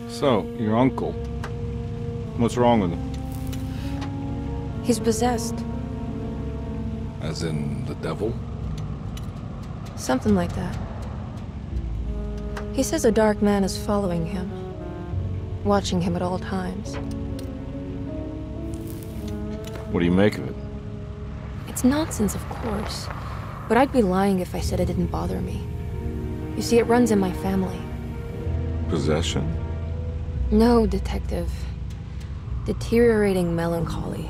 So, your uncle. What's wrong with him? He's possessed. As in the devil? Something like that. He says a dark man is following him, watching him at all times. What do you make of it? It's nonsense, of course, but I'd be lying if I said it didn't bother me. You see, it runs in my family. Possession? No, Detective. Deteriorating melancholy.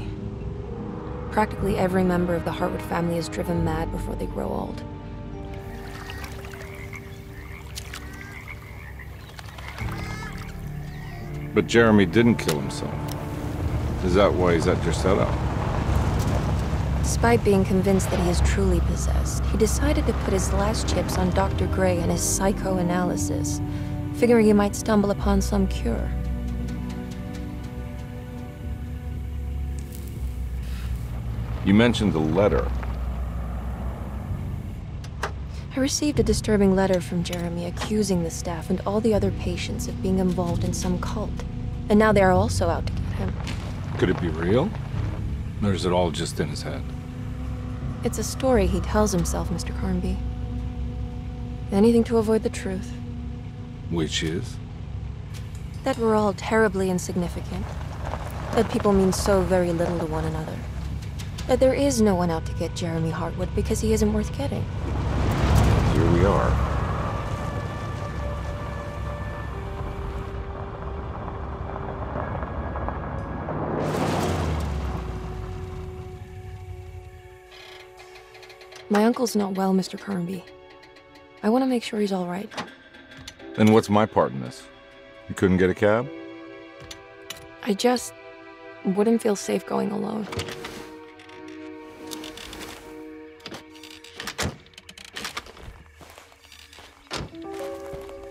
Practically every member of the Hartwood family is driven mad before they grow old. But Jeremy didn't kill himself. Is that why he's at Derceto? Despite being convinced that he is truly possessed, he decided to put his last chips on Dr. Gray and his psychoanalysis, figuring he might stumble upon some cure. You mentioned the letter. I received a disturbing letter from Jeremy accusing the staff and all the other patients of being involved in some cult. And now they are also out to get him. Could it be real? Or is it all just in his head? It's a story he tells himself, Mr. Carnby. Anything to avoid the truth. Which is? That we're all terribly insignificant. That people mean so very little to one another. That there is no one out to get Jeremy Hartwood because he isn't worth getting. Here we are. My uncle's not well, Mr. Carnby. I want to make sure he's all right. And what's my part in this? You couldn't get a cab? I just wouldn't feel safe going alone.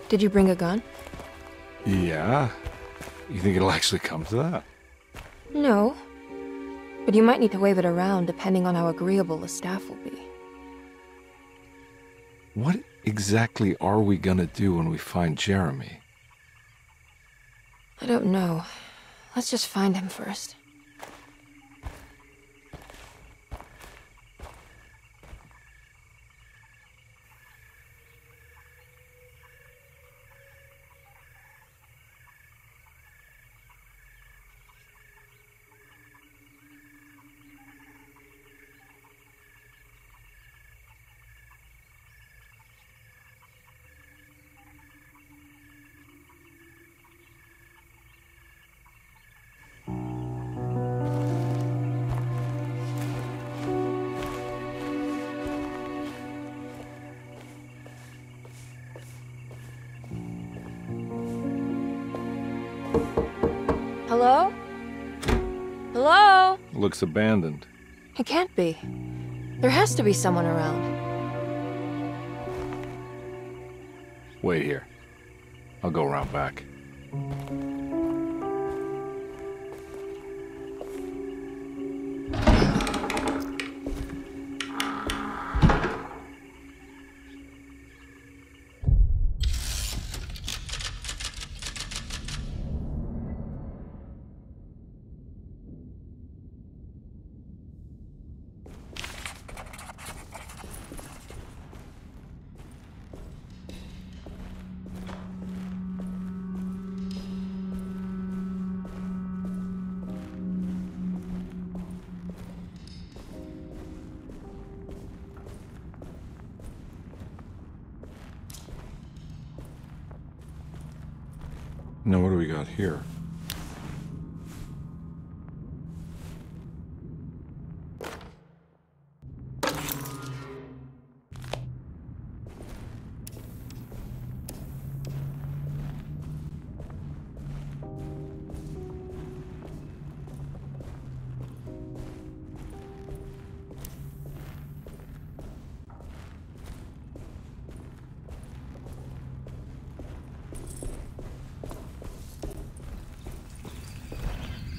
Did you bring a gun? Yeah. You think it'll actually come to that? No. But you might need to wave it around depending on how agreeable the staff will be. What exactly are we gonna do when we find Jeremy? I don't know. Let's just find him first. Hello? Hello? Looks abandoned. It can't be. There has to be someone around. Wait here. I'll go around back. Now what do we got here?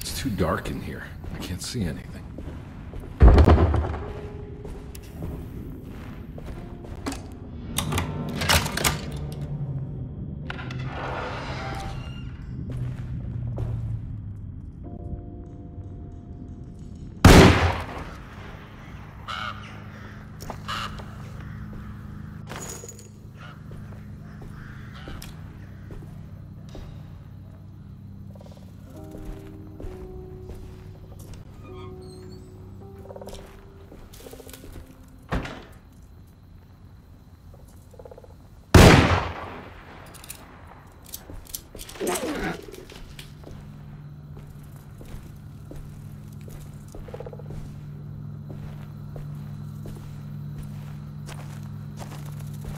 It's too dark in here. I can't see anything.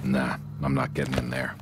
Nah, I'm not getting in there.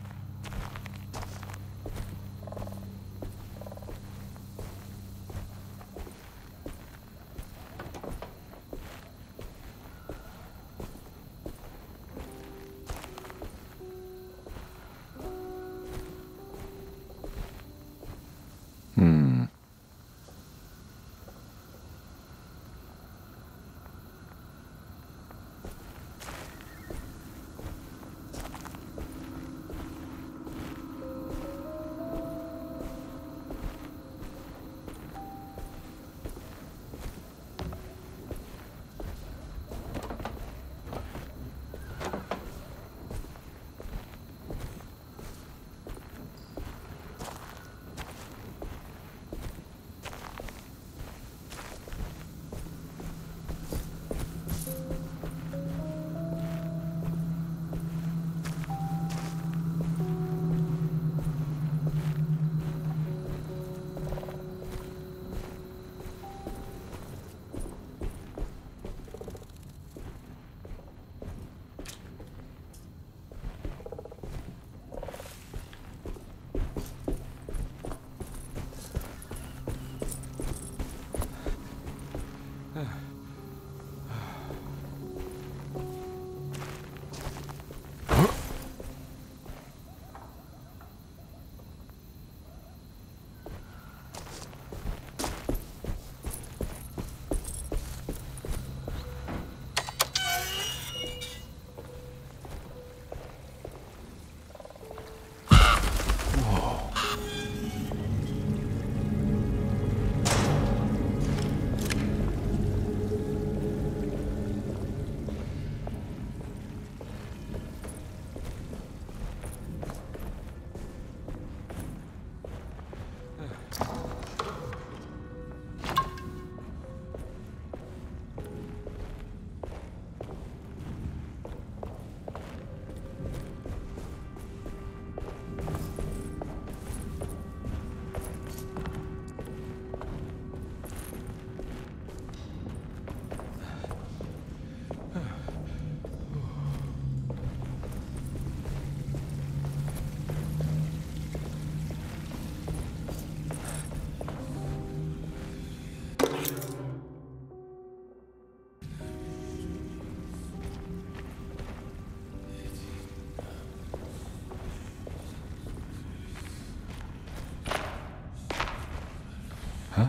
Huh?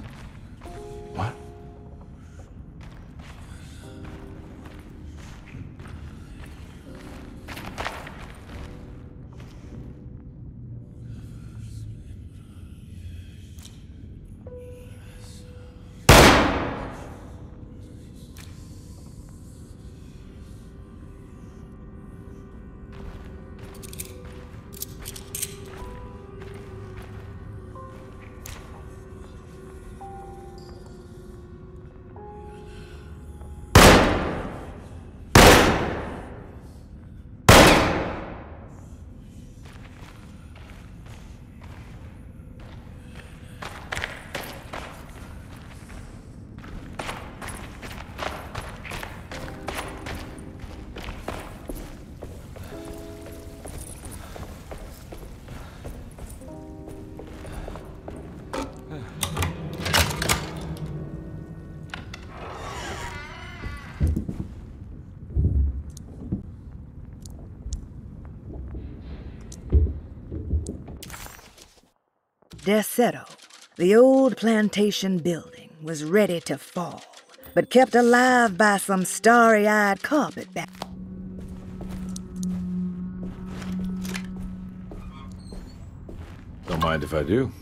What? Derceto, the old plantation building, was ready to fall, but kept alive by some starry-eyed carpetbagger. Don't mind if I do.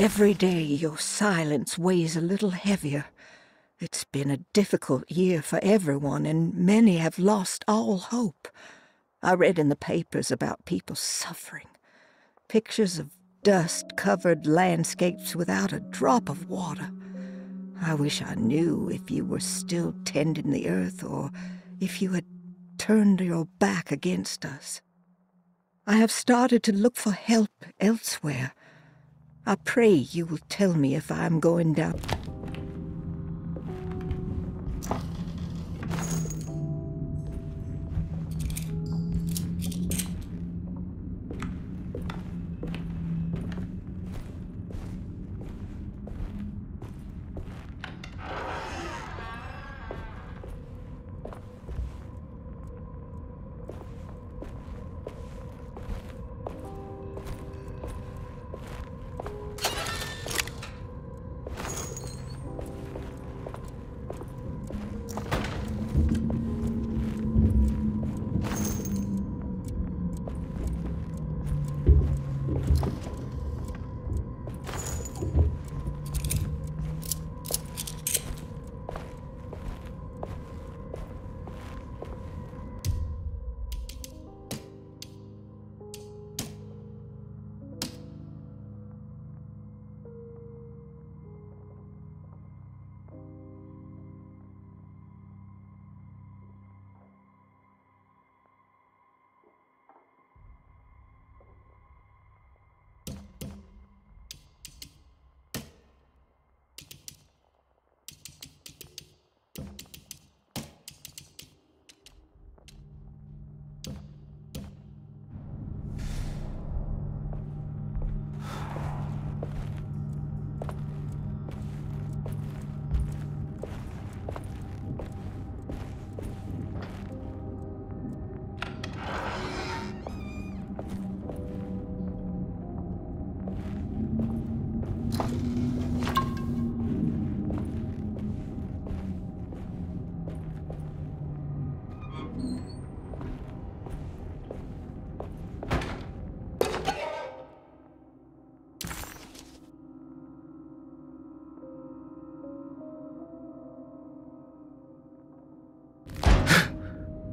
Every day your silence weighs a little heavier. It's been a difficult year for everyone, and many have lost all hope. I read in the papers about people suffering. Pictures of dust-covered landscapes without a drop of water. I wish I knew if you were still tending the earth or if you had turned your back against us. I have started to look for help elsewhere. I pray you will tell me if I am going down.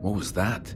What was that?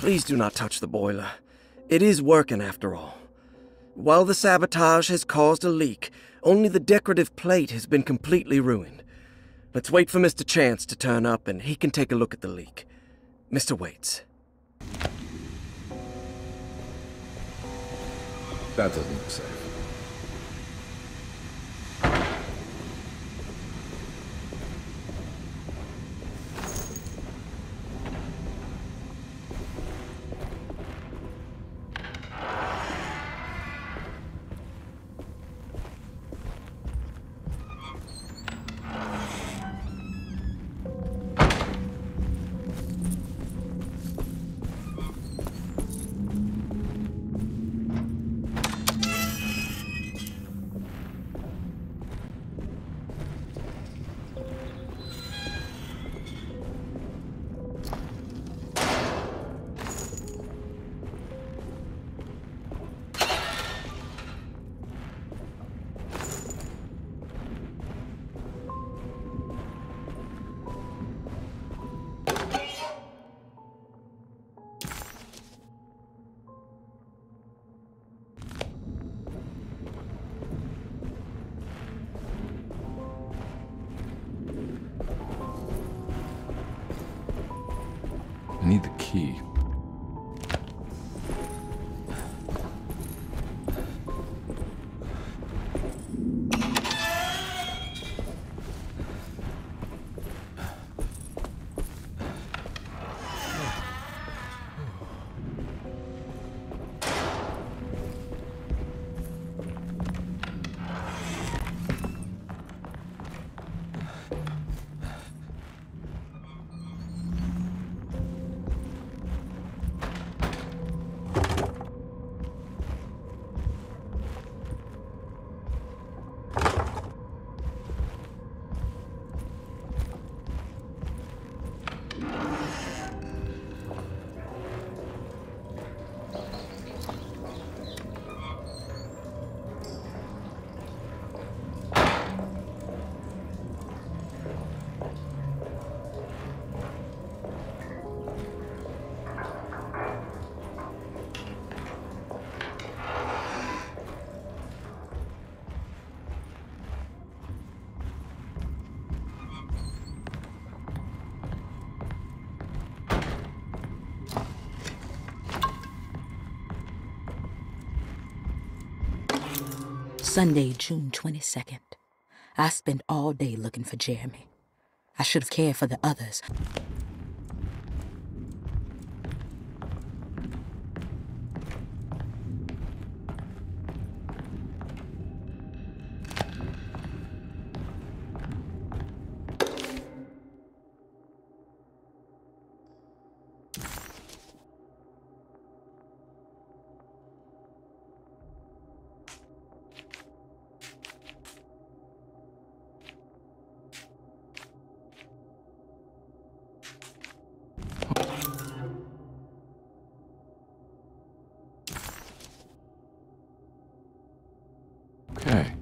Please do not touch the boiler. It is working after all. While the sabotage has caused a leak, only the decorative plate has been completely ruined. Let's wait for Mr. Chance to turn up and he can take a look at the leak. Mr. Waits. That doesn't look safe. I need the key. Sunday, June 22nd. I spent all day looking for Jeremy. I should have cared for the others. Okay.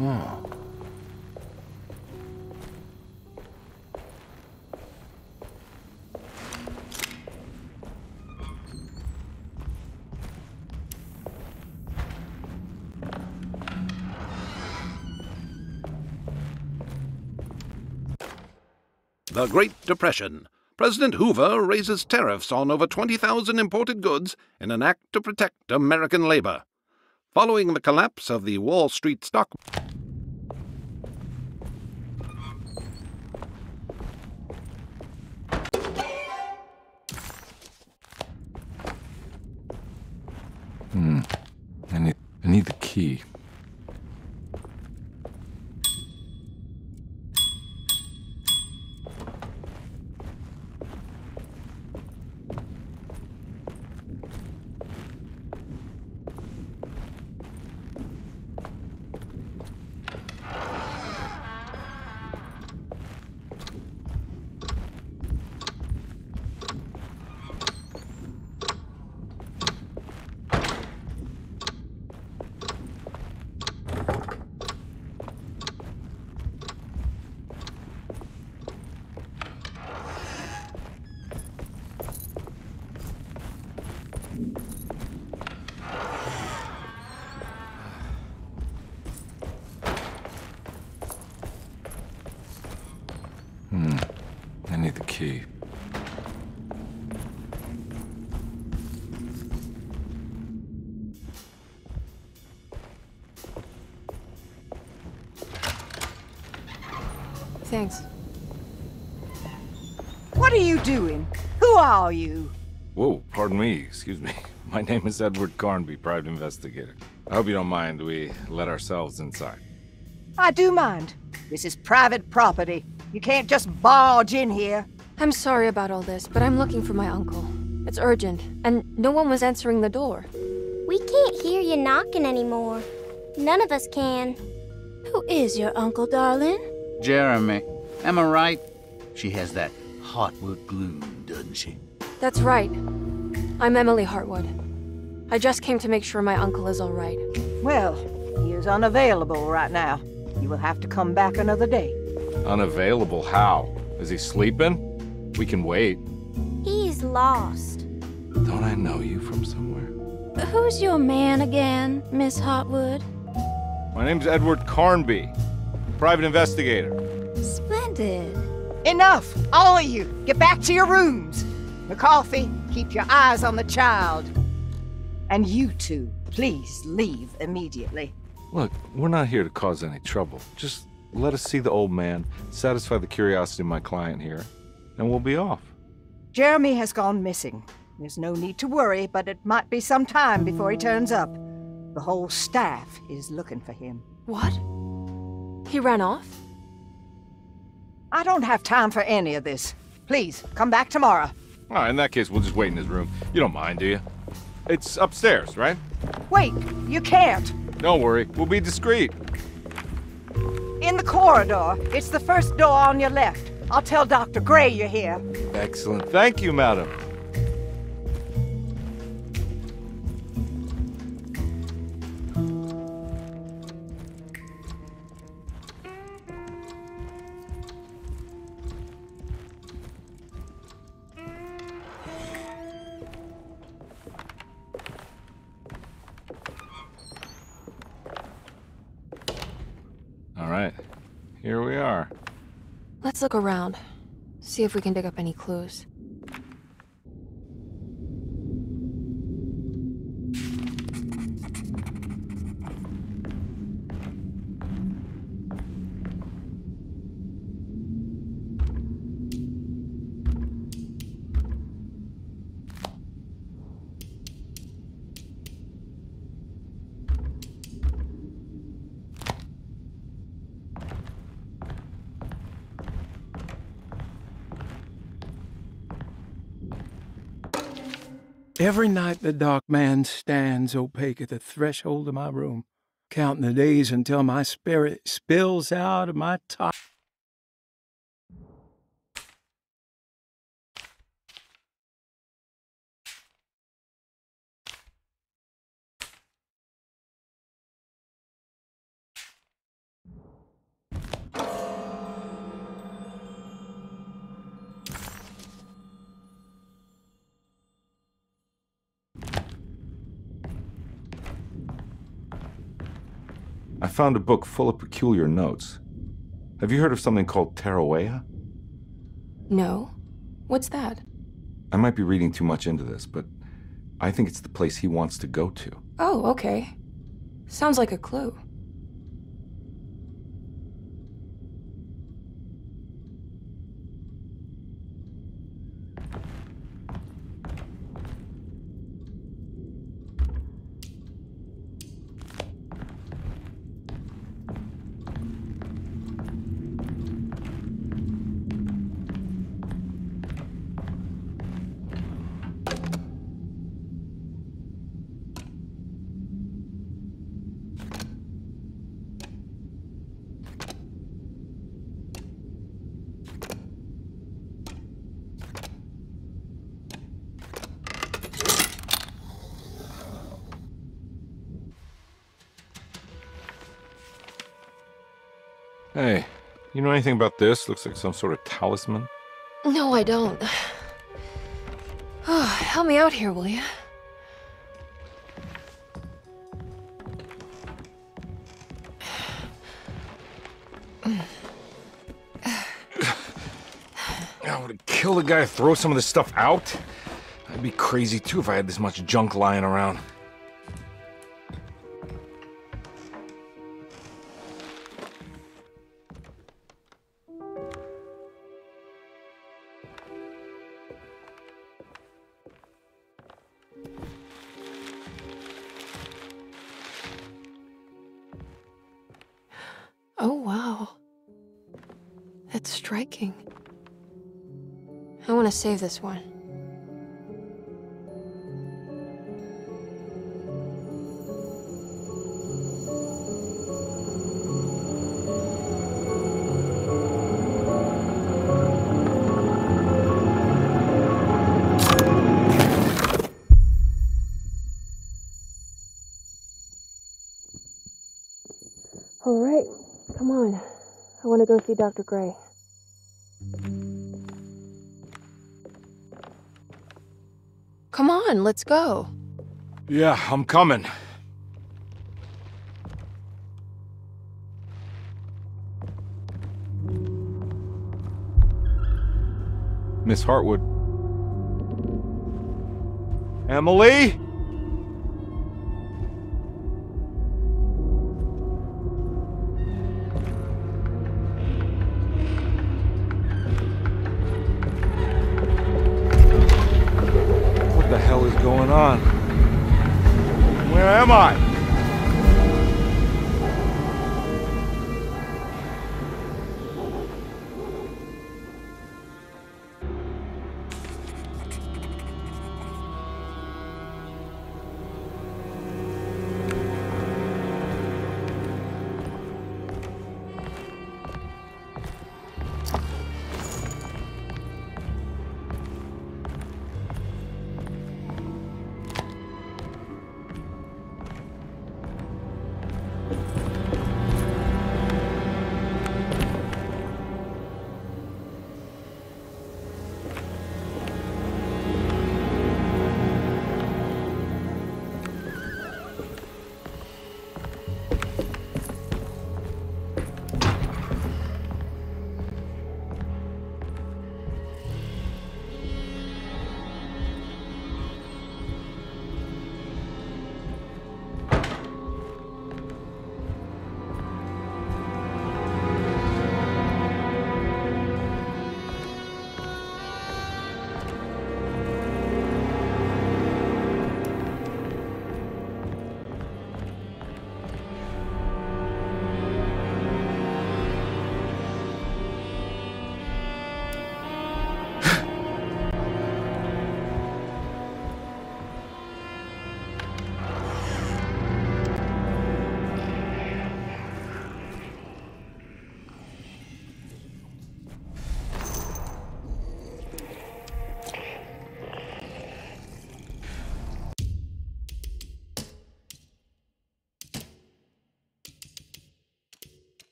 Oh. The Great Depression. President Hoover raises tariffs on over 20,000 imported goods in an act to protect American labor. Following the collapse of the Wall Street stock I need the key. key. Thanks. What are you doing? Who are you? Whoa, pardon me, excuse me. My name is Edward Carnby, private investigator. I hope you don't mind we let ourselves inside. I do mind. This is private property. You can't just barge in here. I'm sorry about all this, but I'm looking for my uncle. It's urgent, and no one was answering the door. We can't hear you knocking anymore. None of us can. Who is your uncle, darling? Jeremy. Am I right? She has that Hartwood gloom, doesn't she? That's right. I'm Emily Hartwood. I just came to make sure my uncle is all right. Well, he is unavailable right now. You will have to come back another day. Unavailable how? Is he sleeping? We can wait. He's lost. Don't I know you from somewhere? Who's your man again, Miss Hartwood? My name's Edward Carnby, private investigator. Splendid. Enough! All of you! Get back to your rooms! McCarthy, keep your eyes on the child. And you two, please leave immediately. Look, we're not here to cause any trouble. Just let us see the old man, satisfy the curiosity of my client here, and we'll be off. Jeremy has gone missing. There's no need to worry, but it might be some time before he turns up. The whole staff is looking for him. What? He ran off? I don't have time for any of this. Please, come back tomorrow. All right, in that case, we'll just wait in his room. You don't mind, do you? It's upstairs, right? Wait, you can't. Don't worry, we'll be discreet. In the corridor. It's the first door on your left. I'll tell Dr. Gray you're here. Excellent. Thank you, madam. All right, here we are. Let's look around. See if we can dig up any clues. Every night the dark man stands opaque at the threshold of my room, counting the days until my spirit spills out of my top. I found a book full of peculiar notes. Have you heard of something called Tarawea? No. What's that? I might be reading too much into this, but I think it's the place he wants to go to. Oh, okay. Sounds like a clue. Hey, you know anything about this? Looks like some sort of talisman. No, I don't. Oh, help me out here, will you? I would kill the guy, throw some of this stuff out. I'd be crazy too if I had this much junk lying around. Oh, wow. That's striking. I want to save this one. All right, come on. I want to go see Dr. Gray. Come on, let's go. Yeah, I'm coming. Miss Hartwood. Emily? What the hell is going on? Where am I?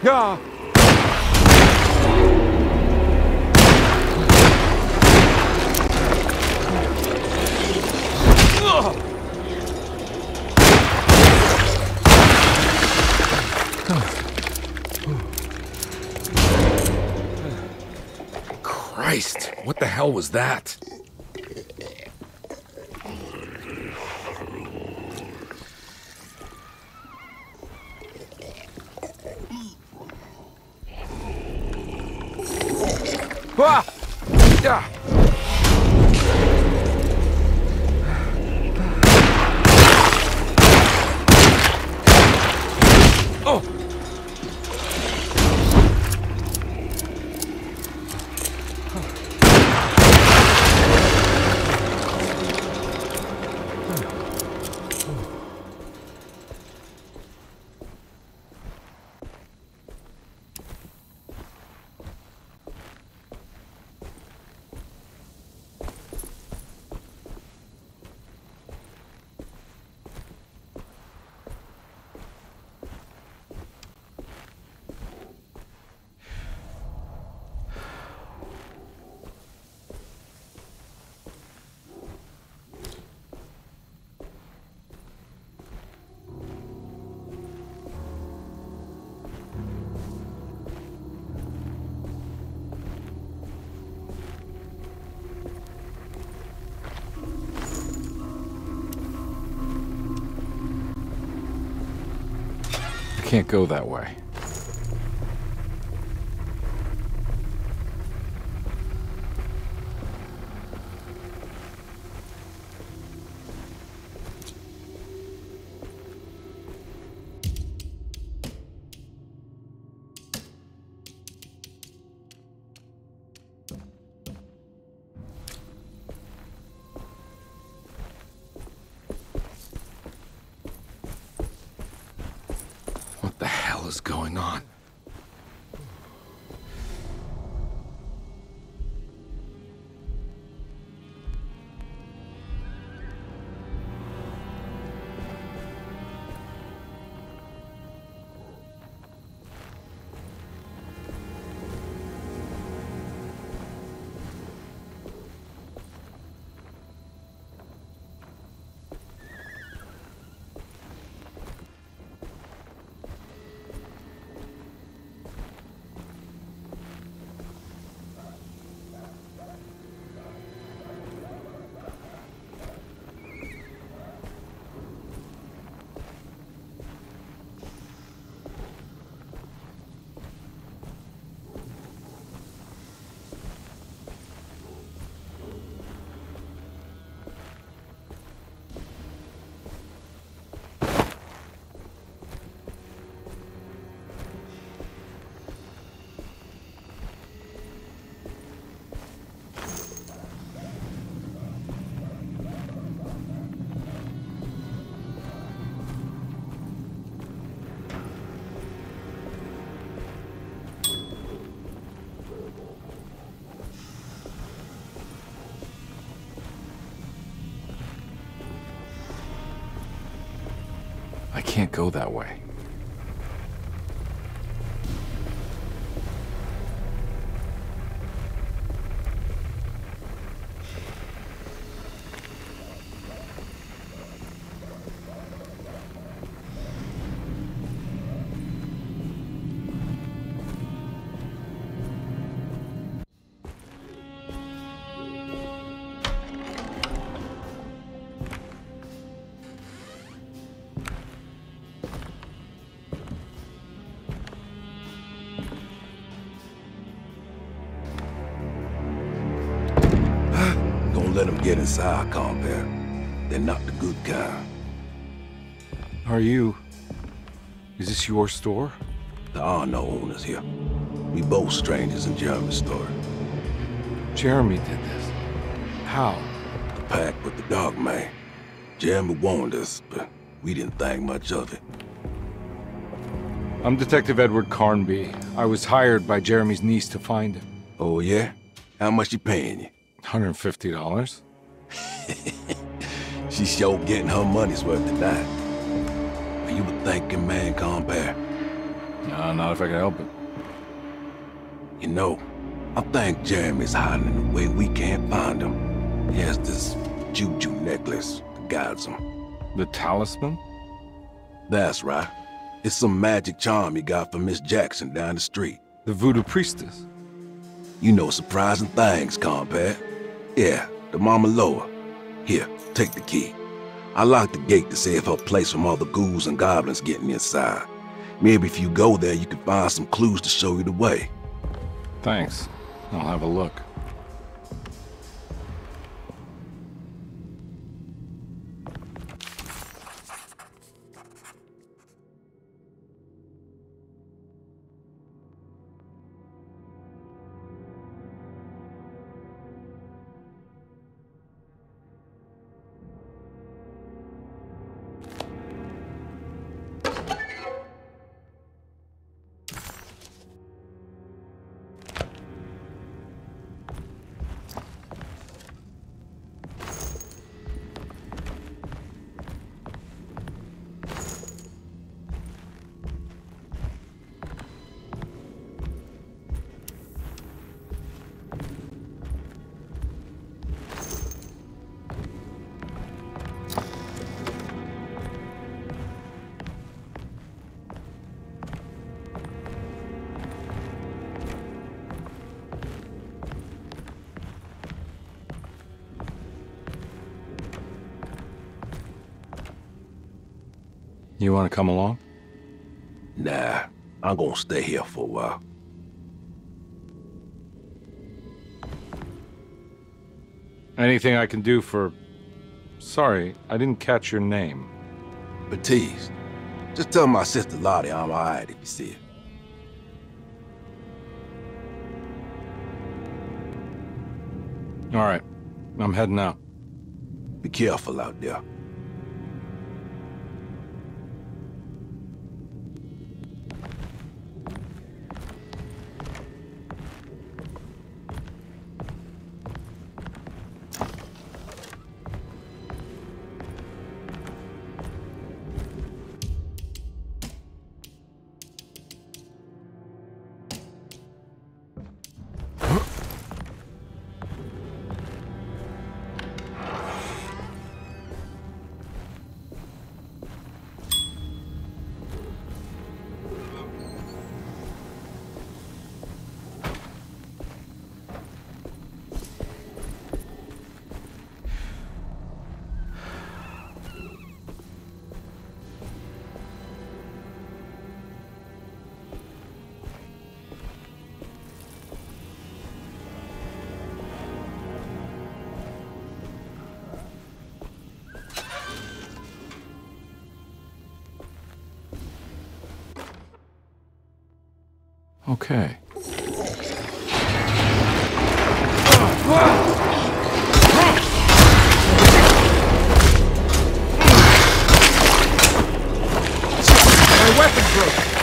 Yeah. Christ, what the hell was that? Ah! Yeah. Oh! can't go that way. What the hell is going on? I can't go that way. Let them get inside, compare. They're not the good kind. Are you... Is this your store? There are no owners here. We both strangers in Jeremy's story. Jeremy did this. How? The pact with the dog man. Jeremy warned us, but we didn't think much of it. I'm Detective Edward Carnby. I was hired by Jeremy's niece to find him. Oh, yeah? How much she paying you? $150. She's sure getting her money's worth tonight. Are you a thinking man, compare? No, not if I can help it. You know, I think Jeremy's hiding in a way we can't find him. He has this juju necklace that guides him. The talisman? That's right. It's some magic charm he got from Miss Jackson down the street. The voodoo priestess? You know surprising things, compare. Yeah, the Mama Loa. Here, take the key. I locked the gate to save her place from all the ghouls and goblins getting inside. Maybe if you go there, you can find some clues to show you the way. Thanks. I'll have a look. You want to come along? Nah, I'm gonna stay here for a while. Anything I can do for... Sorry, I didn't catch your name. Baptiste. Just tell my sister Lottie I'm alright if you see her. All right, I'm heading out. Be careful out there. Okay. My weapon broke!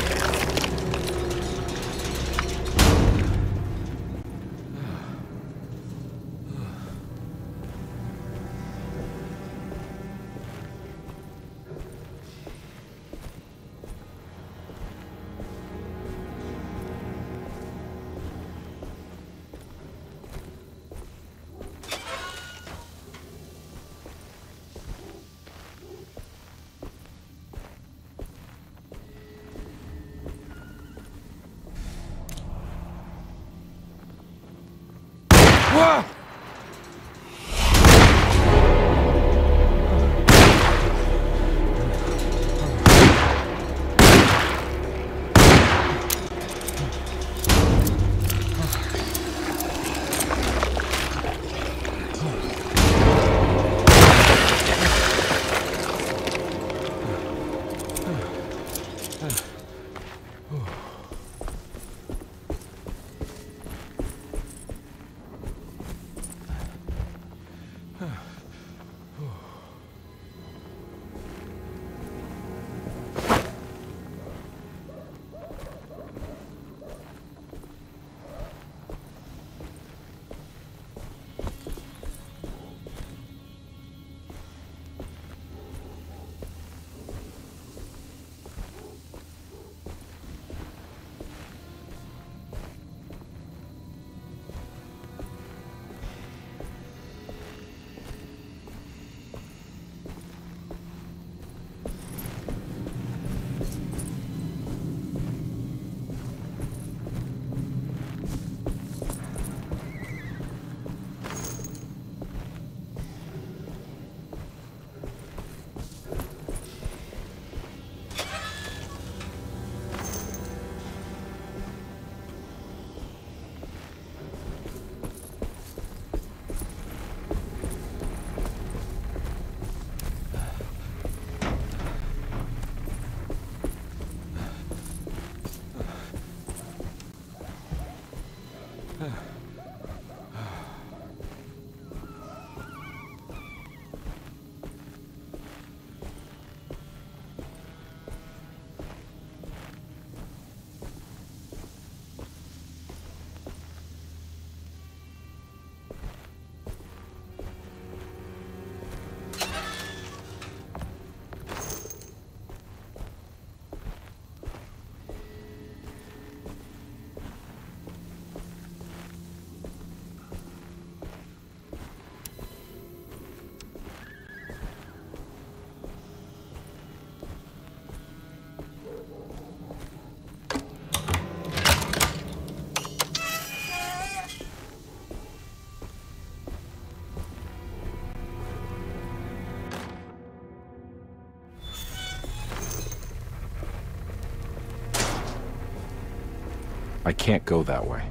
I can't go that way.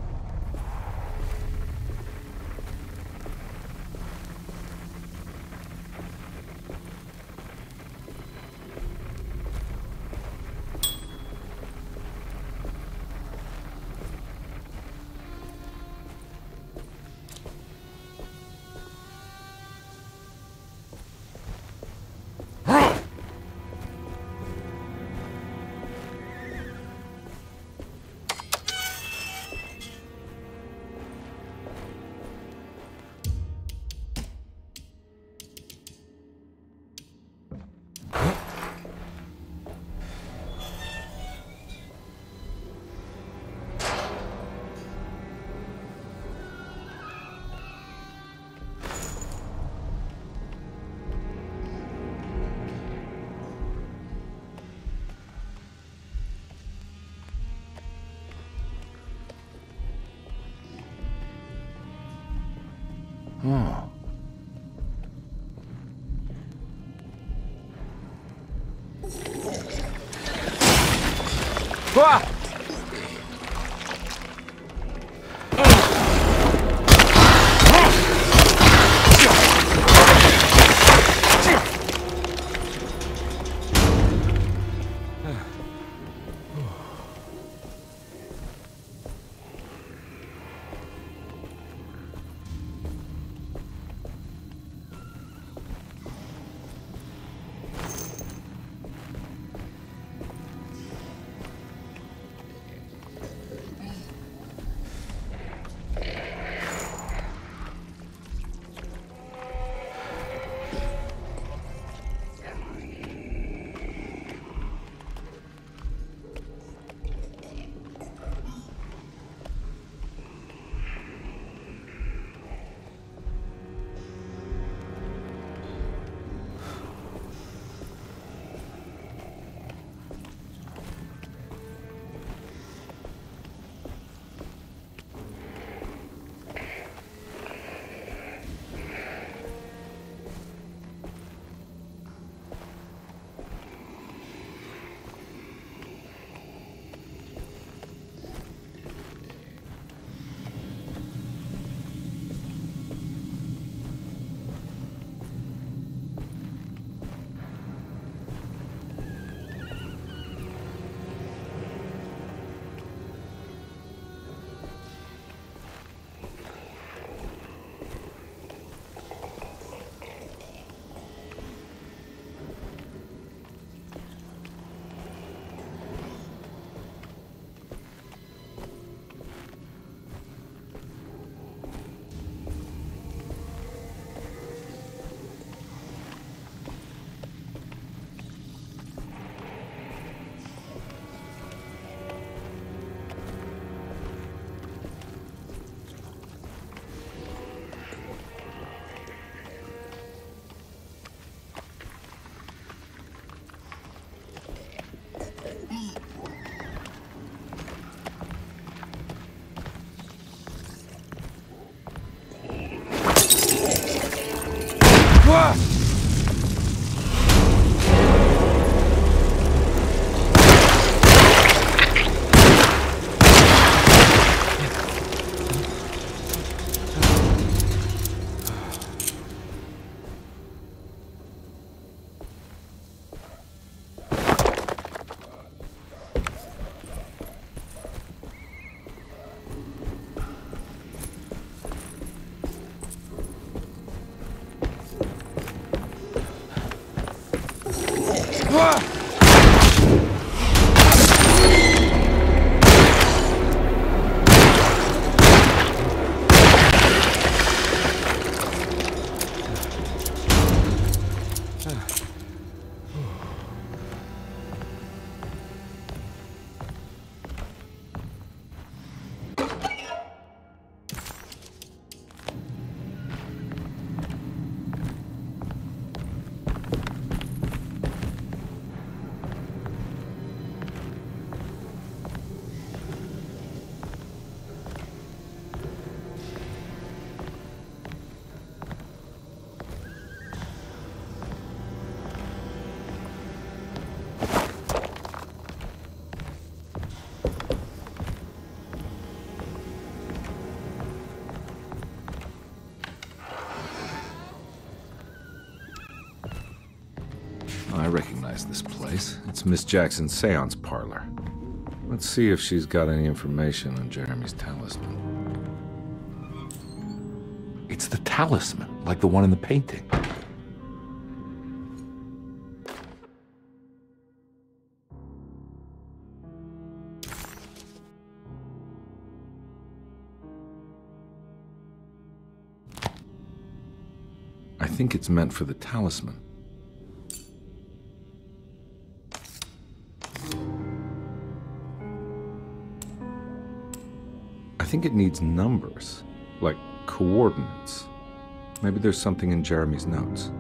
Oh. Ah! I recognize this place. It's Miss Jackson's seance parlor. Let's see if she's got any information on Jeremy's talisman. It's the talisman, like the one in the painting. I think it's meant for the talisman. I think it needs numbers, like coordinates. Maybe there's something in Jeremy's notes.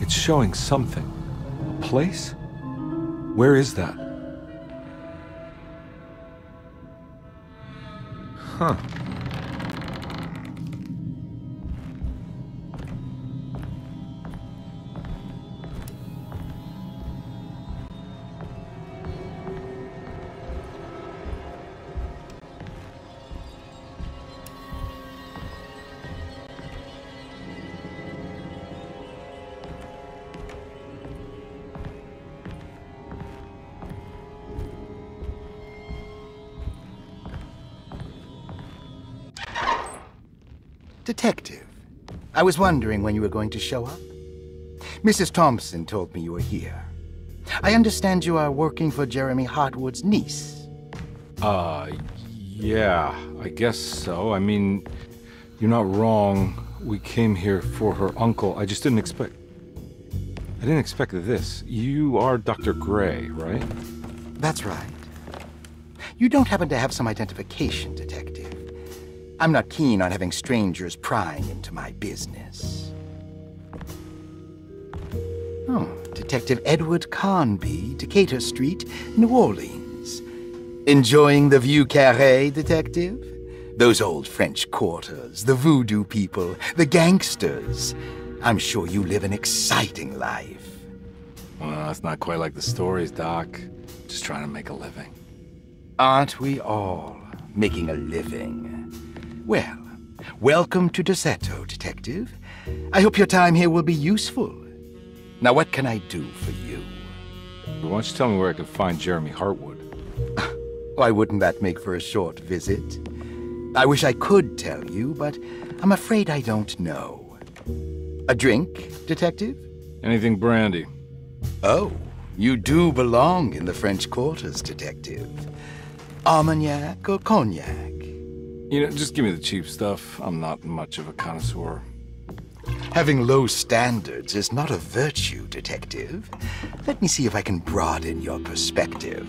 It's showing something. A place? Where is that? Huh. Detective, I was wondering when you were going to show up. Mrs. Thompson told me you were here. I understand you are working for Jeremy Hartwood's niece. Yeah, I guess so. I mean, you're not wrong. We came here for her uncle. I just didn't expect... I didn't expect this. You are Dr. Gray, right? That's right. You don't happen to have some identification, Detective. I'm not keen on having strangers prying into my business. Oh, Detective Edward Carnby, Decatur Street, New Orleans. Enjoying the Vieux Carré, Detective? Those old French quarters, the voodoo people, the gangsters. I'm sure you live an exciting life. Well, it's not quite like the stories, Doc. Just trying to make a living. Aren't we all making a living? Well, welcome to Derceto, Detective. I hope your time here will be useful. Now, what can I do for you? Why don't you tell me where I can find Jeremy Hartwood? Why wouldn't that make for a short visit? I wish I could tell you, but I'm afraid I don't know. A drink, Detective? Anything brandy. Oh, you do belong in the French quarters, Detective. Armagnac or cognac? You know, just give me the cheap stuff. I'm not much of a connoisseur. Having low standards is not a virtue, Detective. Let me see if I can broaden your perspective.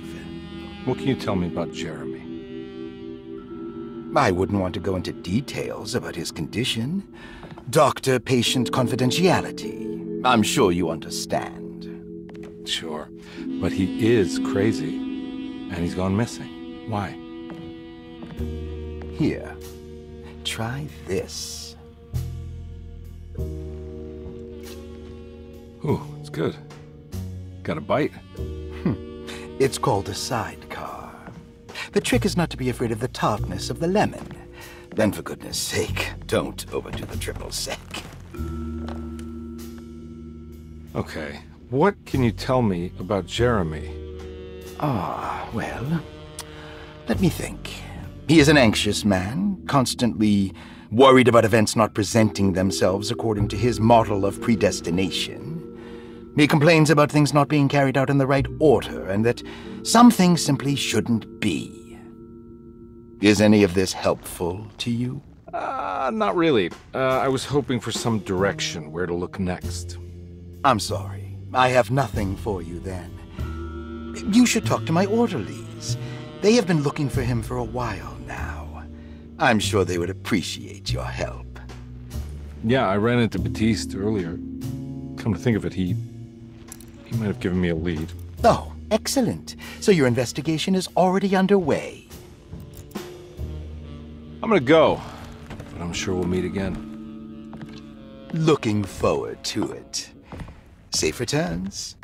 What can you tell me about Jeremy? I wouldn't want to go into details about his condition. Doctor-patient confidentiality. I'm sure you understand. Sure, but he is crazy, and he's gone missing. Why? Here, try this. Ooh, it's good. Got a bite? It's called a sidecar. The trick is not to be afraid of the tartness of the lemon. Then, for goodness sake, don't overdo the triple sec. Okay, what can you tell me about Jeremy? Well, let me think. He is an anxious man, constantly worried about events not presenting themselves according to his model of predestination. He complains about things not being carried out in the right order, and that some things simply shouldn't be. Is any of this helpful to you? Not really. I was hoping for some direction where to look next. I'm sorry. I have nothing for you then. You should talk to my orderlies. They have been looking for him for a while now. I'm sure they would appreciate your help. Yeah, I ran into Batiste earlier. Come to think of it, he might have given me a lead. Oh, excellent. So your investigation is already underway. I'm gonna go, but I'm sure we'll meet again. Looking forward to it. Safe returns.